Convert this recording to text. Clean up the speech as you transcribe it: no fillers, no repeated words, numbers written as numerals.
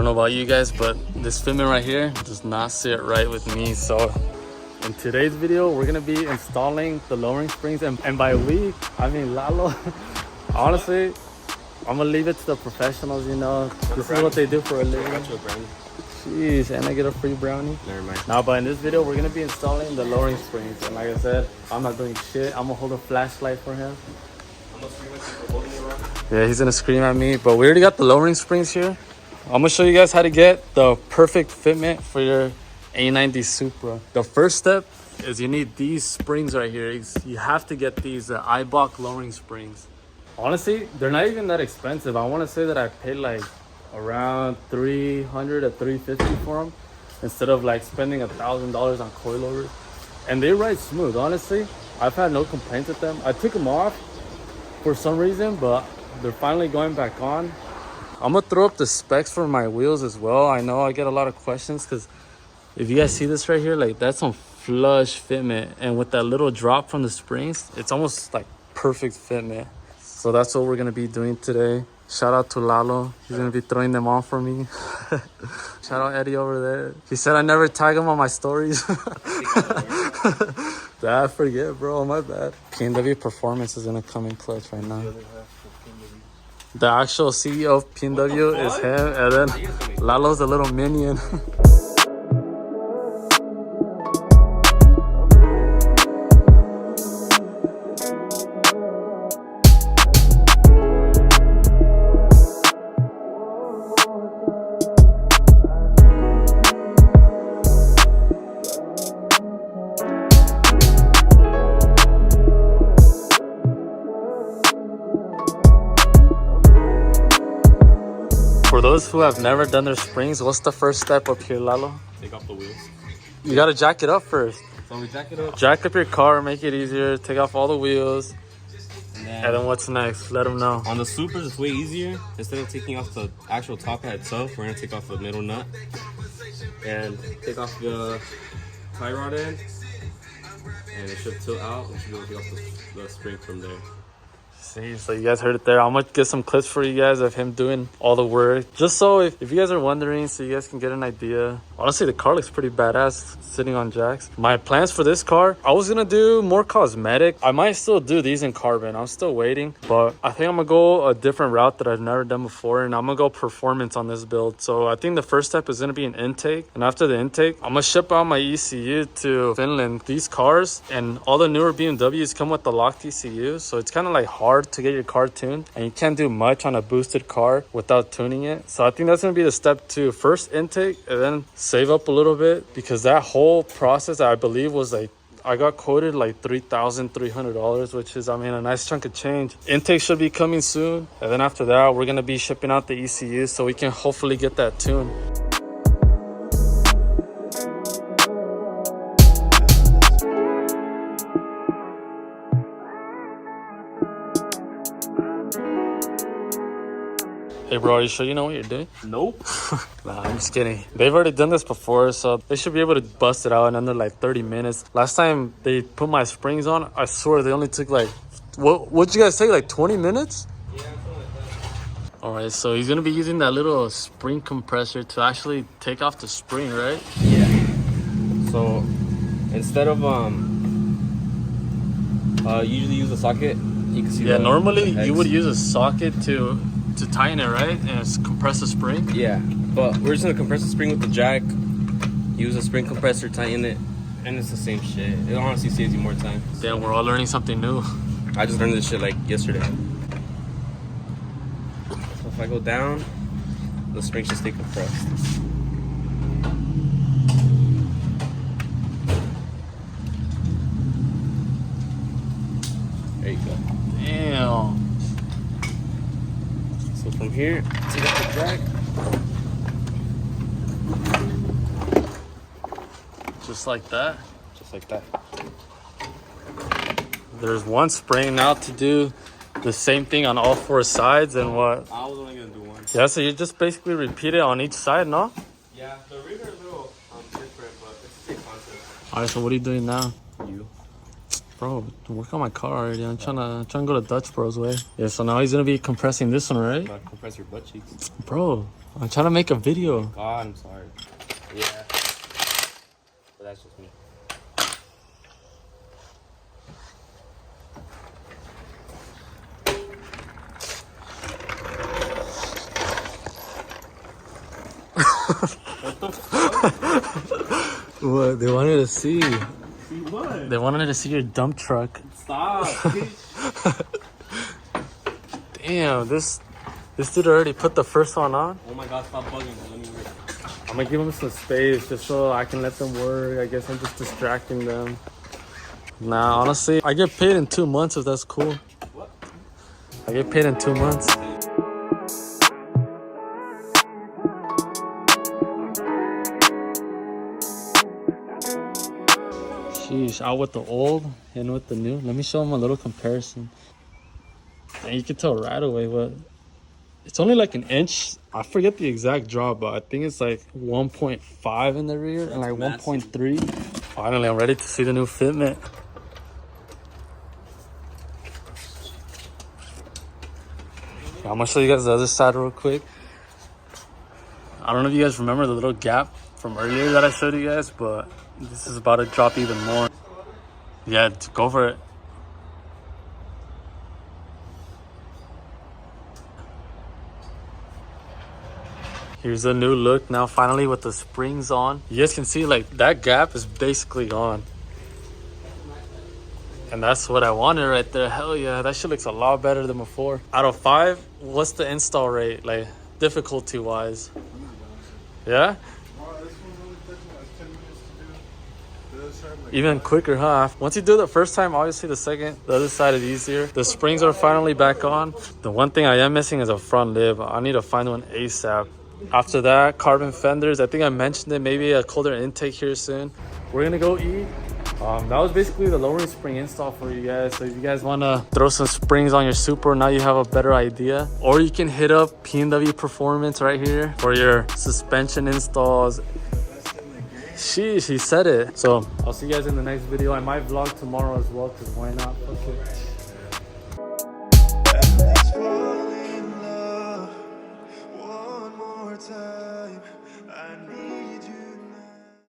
know about you guys, but this fitment right here does not sit right with me. So in today's video, we're gonna be installing the lowering springs, and by we, I mean Lalo. Honestly, I'm gonna leave it to the professionals, you know. This is what they do for a living. I got you a brownie. Jeez, and I get a free brownie? Never mind. Now, but in this video, we're gonna be installing the lowering springs. And like I said, I'm not doing shit. I'm gonna hold a flashlight for him. I'm gonna scream at you for holding it wrong. Yeah, he's gonna scream at me, but we already got the lowering springs here. I'm gonna show you guys how to get the perfect fitment for your A90 Supra. The first step is you need these springs right here. You have to get these Ibach lowering springs. Honestly, they're not even that expensive. I want to say that I paid like around $300 to $350 for them, instead of like spending $1,000 on coilovers. And they ride smooth. Honestly, I've had no complaints with them. I took them off for some reason, but they're finally going back on. I'm gonna throw up the specs for my wheels as well. I know I get a lot of questions because if you guys see this right here, like that's some flush fitment, and with that little drop from the springs, it's almost like perfect fitment. So that's what we're gonna be doing today. Shout out to Lalo. He's gonna be throwing them on for me. Shout out Eddie over there. He said I never tag him on my stories. I forget, bro. My bad. PNW Performance is gonna come in clutch right now. The actual CEO of PNW is him, and then Lalo's a little minion. For those who have never done their springs, what's the first step up here, Lalo? Take off the wheels. You gotta jack it up first. So we jack it up. Jack up your car, make it easier, take off all the wheels. And then what's next? Let them know. On the Supras, it's way easier. Instead of taking off the actual top hat itself, we're gonna take off the middle nut and take off the tie rod end, and it should tilt out. We should be able to take off the spring from there. See, so you guys heard it there. I'm gonna get some clips for you guys of him doing all the work, just so if you guys are wondering, so you guys can get an idea. Honestly, the car looks pretty badass sitting on jacks. My plans for this car, I was gonna do more cosmetic. I might still do these in carbon. I'm still waiting, but I think I'm gonna go a different route that I've never done before, and I'm gonna go performance on this build. So I think the first step is gonna be an intake, and after the intake, I'm gonna ship out my ECU to Finland. These cars and all the newer BMWs come with the locked ECU, so it's kind of like hard to get your car tuned, and you can't do much on a boosted car without tuning it. So I think that's gonna be the step two. First intake, and then save up a little bit, because that whole process, I believe, was like, I got quoted like $3,300, which is, I mean, a nice chunk of change. Intake should be coming soon, and then after that, we're gonna be shipping out the ECU so we can hopefully get that tuned. Hey bro, are you sure you know what you're doing? Nope. Nah, I'm just kidding. They've already done this before, so they should be able to bust it out in under like 30 minutes. Last time they put my springs on, I swear they only took like, what'd you guys say, like 20 minutes? Yeah, something like that. Alright, so he's gonna be using that little spring compressor to actually take off the spring, right? Yeah. So instead of usually use a socket, you can see. Yeah, normally you would use a socket to tighten it, right? And it's compress the spring. Yeah, but we're just gonna compress the spring with the jack. Use a spring compressor, tighten it, and it's the same shit. It honestly saves you more time. Damn, we're all learning something new. I just learned this shit like yesterday. So if I go down, the spring should stay compressed. There you go. Damn. So from here, take out the jack. Just like that. Just like that. There's one spring now to do the same thing on all four sides, and what? I was only gonna do one. Yeah, so you just basically repeat it on each side, no? Yeah, the rear is a little different, but it's the same concept. Alright, so what are you doing now? You. Bro, work on my car already. I'm trying to go to Dutch Bro's way. Yeah, so now he's gonna be compressing this one, right? About to compress your butt cheeks. Bro, I'm trying to make a video. God, I'm sorry. Yeah. But that's just me. What the fuck? What? They wanted to see. See what? They wanted to see your dump truck. Stop. Damn, this dude already put the first one on. Oh my god, stop bugging. Let me read. I'm gonna give them some space just so I can let them work. I guess I'm just distracting them. Nah, honestly, I get paid in 2 months if that's cool. What? I get paid in 2 months. Sheesh, out with the old and with the new. Let me show them a little comparison. And you can tell right away what. It's only like an inch. I forget the exact drop, but I think it's like 1.5 in the rear and like 1.3. Finally, I'm ready to see the new Fitment. I'm gonna show you guys the other side real quick. I don't know if you guys remember the little gap from earlier that I showed you guys, but this is about to drop even more. Yeah, go for it. Here's a new look now, finally, with the springs on. You guys can see, like, that gap is basically gone. And that's what I wanted right there. Hell yeah, that shit looks a lot better than before. Out of 5, what's the install rate, like, difficulty-wise? Yeah? Even quicker, huh? Once you do it the first time, obviously the second, the other side is easier. The springs are finally back on. The one thing I am missing is a front lip. I need to find one ASAP. After that, carbon fenders. I think I mentioned it. Maybe a colder intake here soon. We're gonna go eat. That was basically the lowering spring install for you guys. So if you guys want to throw some springs on your Supra, now you have a better idea. Or you can hit up P&W Performance right here for your suspension installs. Sheesh, he said it. So I'll see you guys in the next video. I might vlog tomorrow as well, because why not? Okay.